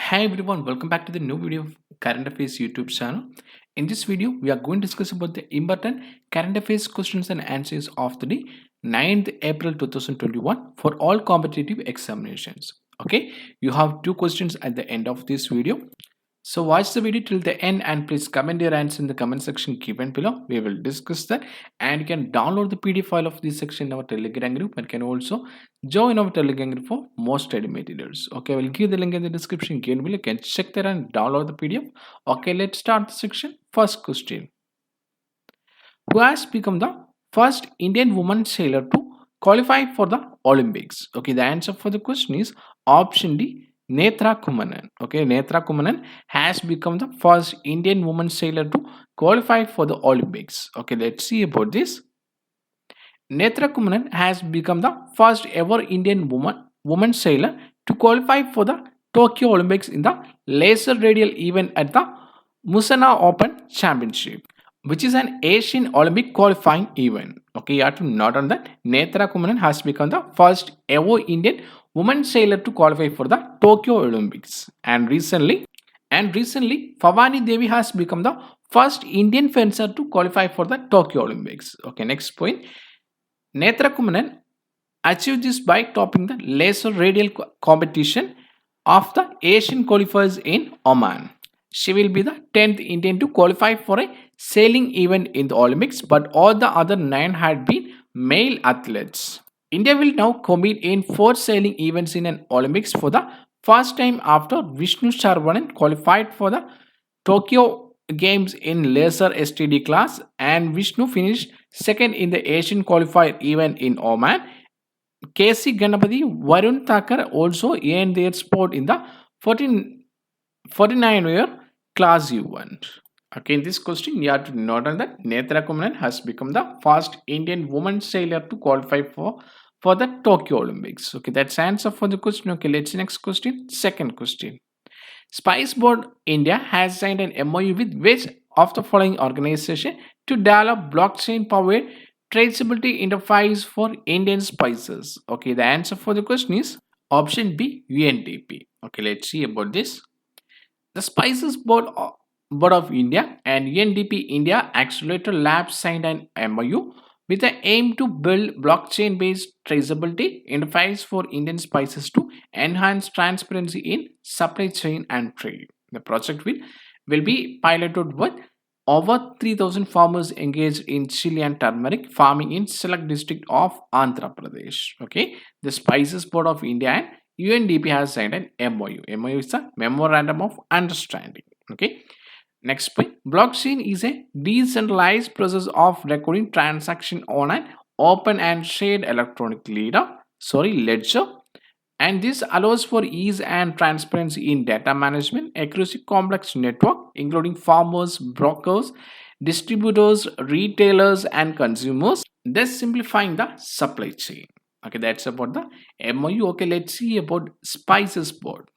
Hi everyone, welcome back to the new video of Current Affairs YouTube channel. In this video, we are going to discuss about the important current affairs questions and answers of the day 9th April 2021 for all competitive examinations. Okay, you have two questions at the end of this video. So watch the video till the end and please comment your answer in the comment section given below. We will discuss that and you can download the PDF file of this section in our Telegram group and can also join our Telegram group for more study materials. Okay, I will give the link in the description given below. You can check there and download the PDF. Okay, let's start the section. First question. Who has become the first Indian woman sailor to qualify for the Olympics? Okay, the answer for the question is option D. Netra Kumanan. Okay, Netra Kumanan has become the first Indian woman sailor to qualify for the Olympics. Okay, let's see about this. Netra Kumanan has become the first ever Indian woman sailor to qualify for the Tokyo Olympics in the laser radial event at the Musana Open Championship, which is an Asian Olympic qualifying event. Okay, you have to note on that. Netra Kumanan has become the first ever Indian woman sailor to qualify for the Tokyo Olympics. And recently, Phawani Devi has become the first Indian fencer to qualify for the Tokyo Olympics. Okay, next point. Netra Kumanan achieved this by topping the laser radial competition of the Asian qualifiers in Oman. She will be the 10th Indian to qualify for a sailing event in the Olympics, but all the other 9 had been male athletes. India will now compete in 4 sailing events in an Olympics for the first time after Vishnu Sharvanan qualified for the Tokyo Games in laser STD class and Vishnu finished second in the Asian qualifier event in Oman. KC Ganapati, Varun Thakur also earned their spot in the 49-year class event. Okay, in this question, you have to note on that Netra Kumanan has become the first Indian woman sailor to qualify for the Tokyo Olympics. Okay, that's answer for the question. Okay, let's see next question. Second question. Spice Board India has signed an MOU with which of the following organization to develop blockchain-powered traceability interface for Indian spices? Okay, the answer for the question is option B, UNDP. Okay, let's see about this. The Spices Board of India and UNDP India Accelerator Labs signed an MOU with the aim to build blockchain-based traceability interface for Indian spices to enhance transparency in supply chain and trade. The project will be piloted with over 3,000 farmers engaged in chili and turmeric farming in select district of Andhra Pradesh. Okay, the Spices Board of India and UNDP has signed an MOU. MOU is a Memorandum of Understanding. Okay. Next point, blockchain is a decentralized process of recording transaction on an open and shared electronic ledger, and this allows for ease and transparency in data management across a complex network including farmers, brokers, distributors, retailers and consumers, thus simplifying the supply chain. Okay, that's about the MOU. Okay, let's see about Spices Board.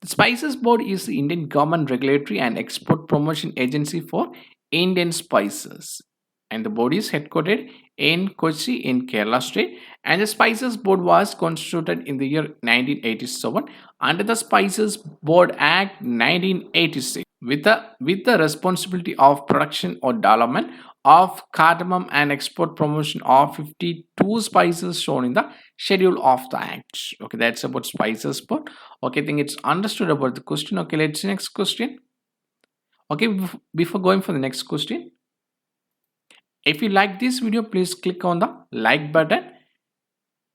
The Spices Board is the Indian government regulatory and export promotion agency for Indian spices. And the board is headquartered in Kochi in Kerala state. And the Spices Board was constituted in the year 1987 under the Spices Board Act 1986 with the responsibility of production or development of cardamom and export promotion of 52 spices shown in the schedule of the act. Okay, that's about Spices Board. Okay, I think it's understood about the question. Okay, let's see next question. Okay, before going for the next question, if you like this video, please click on the like button.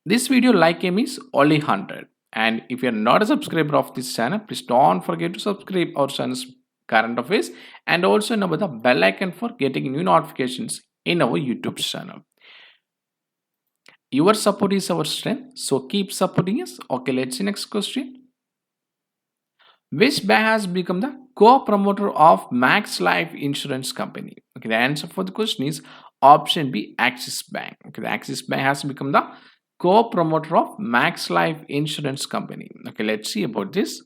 This video like aim is only 100. And if you are not a subscriber of this channel, please don't forget to subscribe our channel's current affairs and also enable the bell icon for getting new notifications in our YouTube channel. Your support is our strength, so keep supporting us. Okay, let's see next question. Which bank has become the co-promoter of Max Life Insurance Company? Okay, the answer for the question is option B, Axis Bank. Okay, the Axis Bank has become the co-promoter of Max Life Insurance Company. Okay, let's see about this.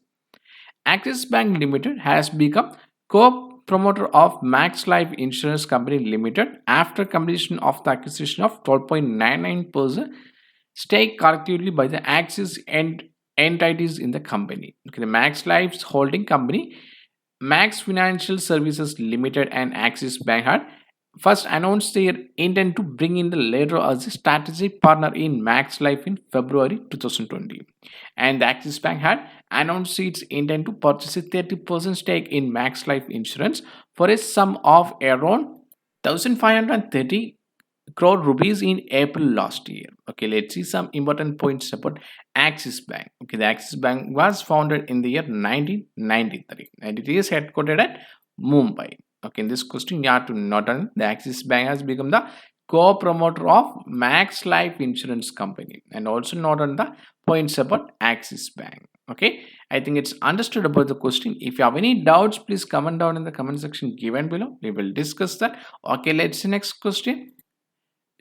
Axis Bank Limited has become co-promoter of Max Life Insurance Company Limited after completion of the acquisition of 12.99% stake collectively by the Axis and entities in the company. Okay, the Max Life's holding company, Max Financial Services Limited and Axis Bank had first announced their intent to bring in the later as a strategic partner in Max Life in February 2020. And the Axis Bank had announced its intent to purchase a 30% stake in Max Life Insurance for a sum of around 1,530 crore rupees in April last year. Okay, let's see some important points about Axis Bank. Okay, the Axis Bank was founded in the year 1993 and it is headquartered at Mumbai. Okay, in this question, you have to note on the Axis Bank has become the co-promoter of Max Life Insurance Company and also note on the points about Axis Bank. Okay, I think it's understood about the question. If you have any doubts, please comment down in the comment section given below. We will discuss that. Okay, let's see next question.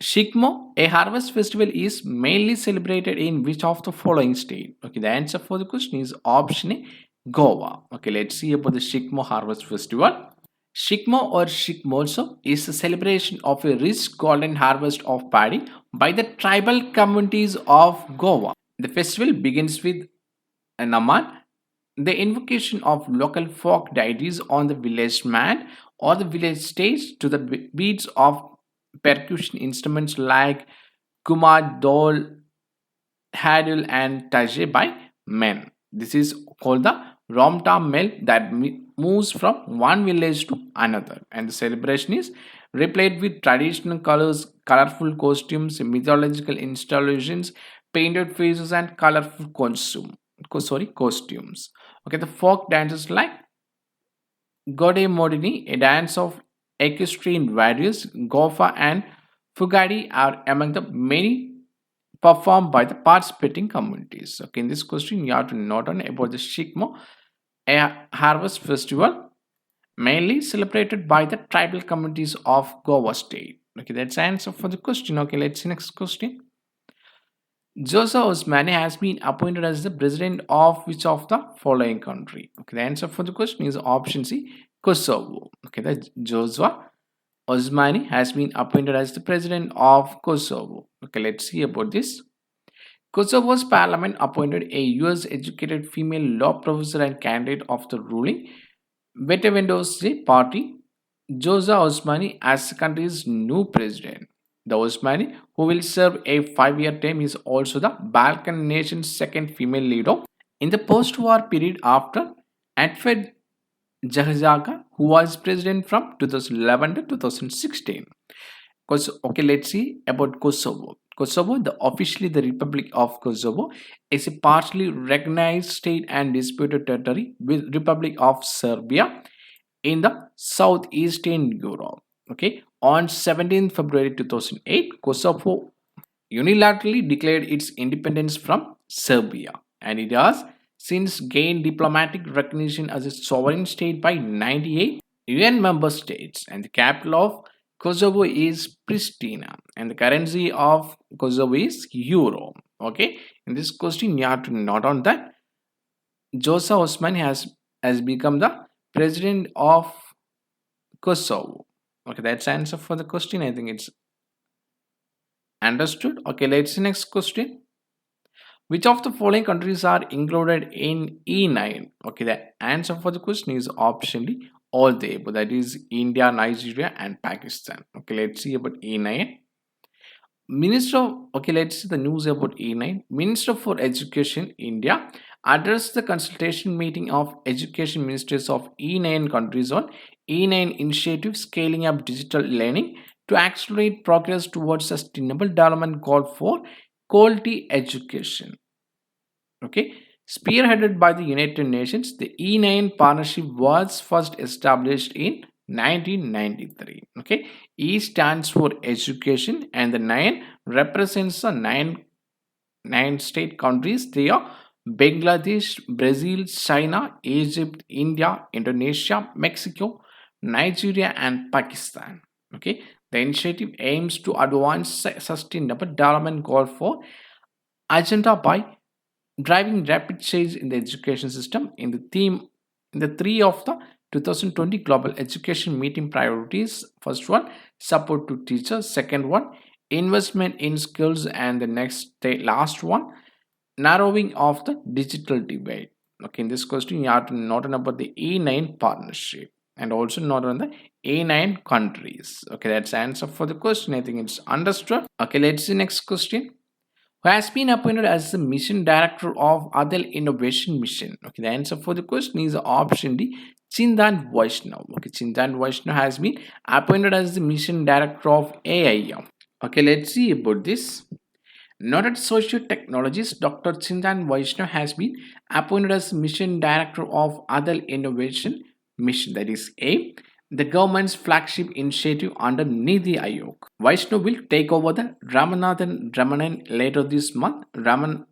Shikmo, a harvest festival, is mainly celebrated in which of the following state? Okay, the answer for the question is option A, Goa. Okay, let's see about the Shikmo harvest festival. Shikmo or Shikmotso is a celebration of a rich golden harvest of paddy by the tribal communities of Goa. The festival begins with a naman, the invocation of local folk deities on the village mat or the village stage to the beats of percussion instruments like kumar, dol, hadil, and taje by men. This is called the Romta Mel that moves from one village to another, and the celebration is replayed with traditional colors, colorful costumes, mythological installations, painted faces, and colorful costumes. Okay, the folk dances like Gode Modini, a dance of equestrian warriors, Gofa and Fugadi are among the many performed by the participating communities. Okay, in this question, you have to note on about the Shikmo, a harvest festival mainly celebrated by the tribal communities of Goa state. Okay, that's the answer for the question. Okay, let's see next question. Jose Osmani has been appointed as the president of which of the following country? Okay, the answer for the question is option C, Kosovo. Okay, the Jose Osmani has been appointed as the president of Kosovo. Okay, let's see about this. Kosovo's parliament appointed a US educated female law professor and candidate of the ruling Betevendosi party, Jose Osmani, as the country's new president. The Osmani, who will serve a 5-year term, is also the Balkan nation's second female leader in the post-war period after Atfed Jahazaga, who was president from 2011 to 2016. Okay, let's see about Kosovo. Kosovo, officially the Republic of Kosovo, is a partially recognized state and disputed territory with Republic of Serbia in the southeastern Europe. Okay, on 17th February 2008, Kosovo unilaterally declared its independence from Serbia, and it has since gained diplomatic recognition as a sovereign state by 98 UN member states, and the capital of Kosovo is Pristina, and the currency of Kosovo is Euro. Okay, in this question, you have to note on that Jose Osman has become the president of Kosovo. Okay, that's the answer for the question. I think it's understood. Okay, let's see next question. Which of the following countries are included in E9? Okay, the answer for the question is option D, all the above. That is India, Nigeria, and Pakistan. Okay, let's see about E9. Let's see the news about E9. Minister for Education, India, addressed the consultation meeting of education ministers of E9 countries on E9 initiative scaling up digital learning to accelerate progress towards sustainable development goal for quality education. Okay, spearheaded by the United Nations, the E9 partnership was first established in 1993. Okay, E stands for education and the 9 represents the nine state countries. They are Bangladesh, Brazil, China, Egypt, India, Indonesia, Mexico, Nigeria, and Pakistan. Okay, the initiative aims to advance sustainable development goal for agenda by driving rapid change in the education system in the three of the 2020 global education meeting priorities. First one, support to teachers. Second one, investment in skills, and the last one, narrowing of the digital divide. Okay, in this question, you have to note about the A9 partnership and also note on the A9 countries. Okay, that's the answer for the question. I think it's understood. Okay, let's see next question. Who has been appointed as the mission director of Adel Innovation Mission? Okay, the answer for the question is option D, Chindan Vaishnav. Okay, Chindan Vaishnav has been appointed as the mission director of AIM. Okay, let's see about this. Noted socio-technologist Dr. Chindan Vaishnav has been appointed as mission director of Adel Innovation Mission, that is AIM, the government's flagship initiative under Niti Aayog. Vaishnav will take over the Ramanathan Ramanan later this month. Ramanan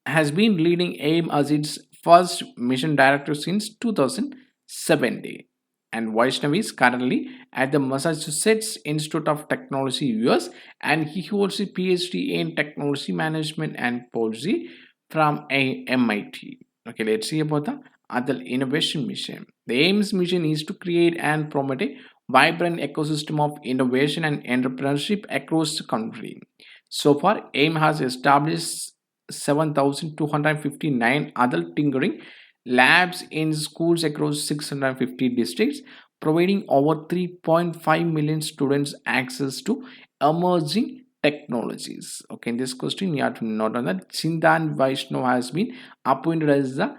has been leading AIM as its first mission director since 2017. And Vaishnav is currently at the Massachusetts Institute of Technology, US, and he holds a PhD in Technology Management and Policy from MIT. Okay, let's see about the Adel Innovation Mission. The AIM's mission is to create and promote a vibrant ecosystem of innovation and entrepreneurship across the country. So far, AIM has established 7,259 adult tinkering labs in schools across 650 districts, providing over 3.5 million students access to emerging technologies. Okay, in this question, you have to note on that Chindan Vaishnav has been appointed as the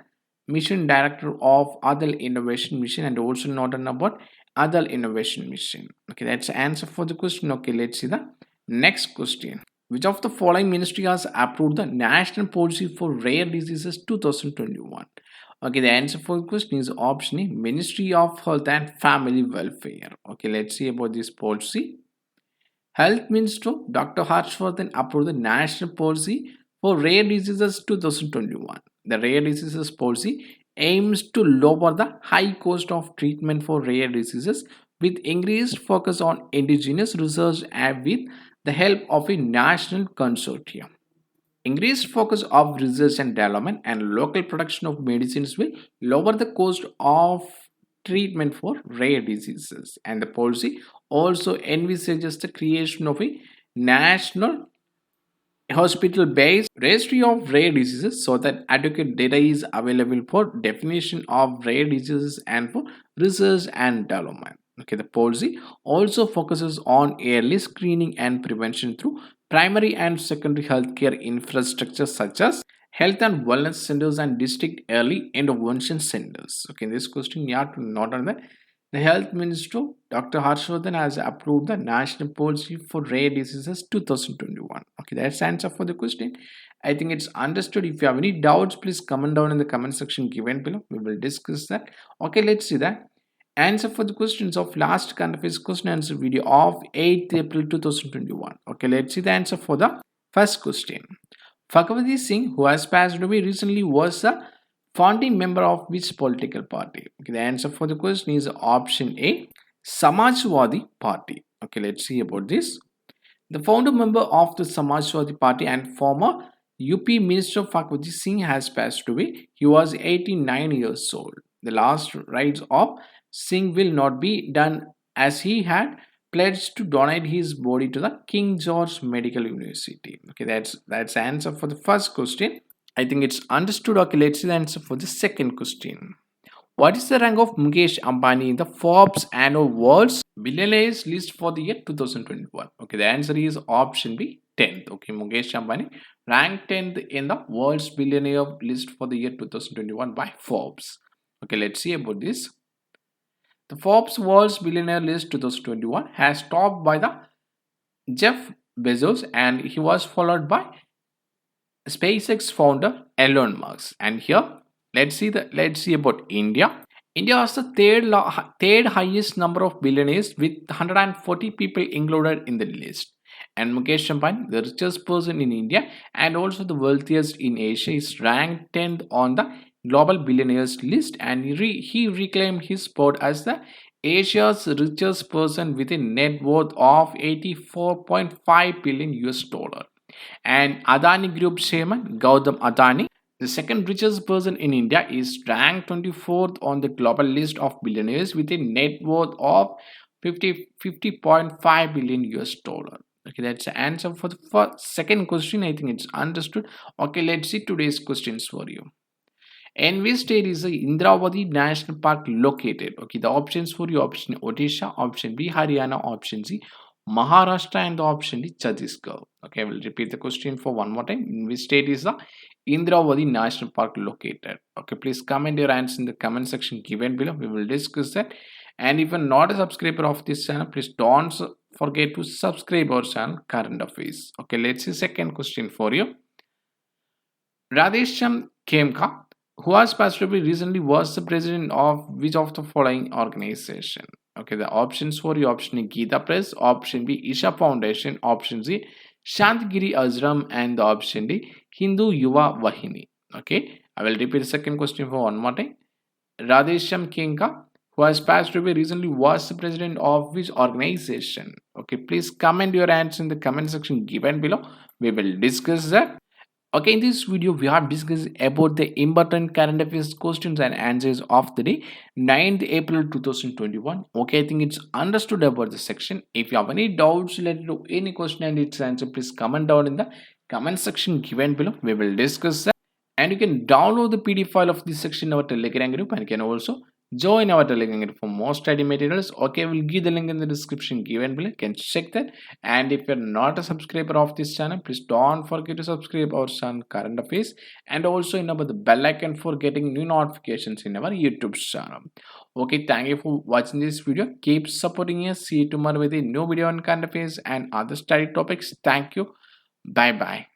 mission director of Adel Innovation Mission and also note on about Adel Innovation Mission. Okay, that's the answer for the question. Okay, let's see the next question. Which of the following ministry has approved the National Policy for Rare Diseases 2021? Okay, the answer for the question is option A, Ministry of Health and Family Welfare. Okay, let's see about this policy. Health Minister Dr. Harshvardhan approved the National Policy for Rare Diseases 2021. The Rare Diseases Policy aims to lower the high cost of treatment for rare diseases with increased focus on indigenous research and with the help of a national consortium. Increased focus of research and development and local production of medicines will lower the cost of treatment for rare diseases. And the policy also envisages the creation of a national hospital based registry of rare diseases so that adequate data is available for definition of rare diseases and for research and development. Okay, the policy also focuses on early screening and prevention through primary and secondary healthcare infrastructure such as health and wellness centers and district early intervention centers. Okay, in this question, you have to note on that the Health Minister Dr. Harshvardhan has approved the National Policy for Rare Diseases 2021. Okay, that's the answer for the question. I think it's understood. If you have any doubts, please comment down in the comment section given below. We will discuss that. Okay, let's see that. Answer for the questions of last current affairs question answer video of 8th April 2021. Okay, let's see the answer for the first question. Bhagwati Singh, who has passed away recently, was the founding member of which political party? Okay, the answer for the question is option A, Samajwadi Party. Okay, let's see about this. The founder member of the Samajwadi Party and former UP Minister Bhagwati Singh has passed away. He was 89 years old. The last rites of Singh will not be done as he had pledged to donate his body to the King George Medical University. Okay, that's the answer for the first question. I think it's understood. Okay, let's see the answer for the second question. What is the rank of Mukesh Ambani in the Forbes annual World's Billionaires list for the year 2021? Okay, the answer is option B, 10th. Okay, Mukesh Ambani ranked 10th in the World's Billionaire list for the year 2021 by Forbes. Okay, let's see about this. The Forbes World's Billionaire list 2021 has topped by the Jeff Bezos and he was followed by SpaceX founder Elon Musk. And here let's see about India. India has the third highest number of billionaires with 140 people included in the list. And Mukesh Ambani, the richest person in India and also the wealthiest in Asia, is ranked 10th on the global billionaires list, and he reclaimed his spot as the Asia's richest person with a net worth of 84.5 billion US dollar. And Adani Group chairman Gautam Adani, the second richest person in India, is ranked 24th on the global list of billionaires with a net worth of 50.5 billion US dollar. Okay, that's the answer for the first, second question. I think it's understood. Okay, let's see today's questions for you. In which state is the Indravati National Park located? Okay, the options for you: option Odisha, option B Haryana, option C Maharashtra, and the option D Chhattisgarh. Okay, I will repeat the question for one more time. In which state is the Indravati National Park located? Okay, please comment your answer in the comment section given below. We will discuss that. And if you're not a subscriber of this channel, please don't forget to subscribe our channel Current Affairs. Okay, let's see second question for you. Radhesham Khemka, who has passed away recently, was the president of which of the following organization? Okay, the options for you: option A Gita Press, option B Isha Foundation, option C Shantagiri Ashram, and the option D Hindu Yuva Vahini. Okay, I will repeat the second question for one more time. Radhesham Khemka, who has passed away recently, was the president of which organization? Okay, please comment your answer in the comment section given below. We will discuss that. Okay, in this video, we are discussing about the important current affairs questions and answers of the day, 9th April 2021. Okay, I think it's understood about the section. If you have any doubts related to any question and its answer, please comment down in the comment section given below. We will discuss that. And you can download the PDF file of this section in our Telegram group, and you can also join our Telegram group for more study materials. Okay, we'll give the link in the description given below. You can check that. And if you're not a subscriber of this channel, please don't forget to subscribe our channel Current Affairs, and also enable the bell icon for getting new notifications in our YouTube channel. Okay, thank you for watching this video. Keep supporting us. See you tomorrow with a new video on current affairs and other study topics. Thank you. Bye bye.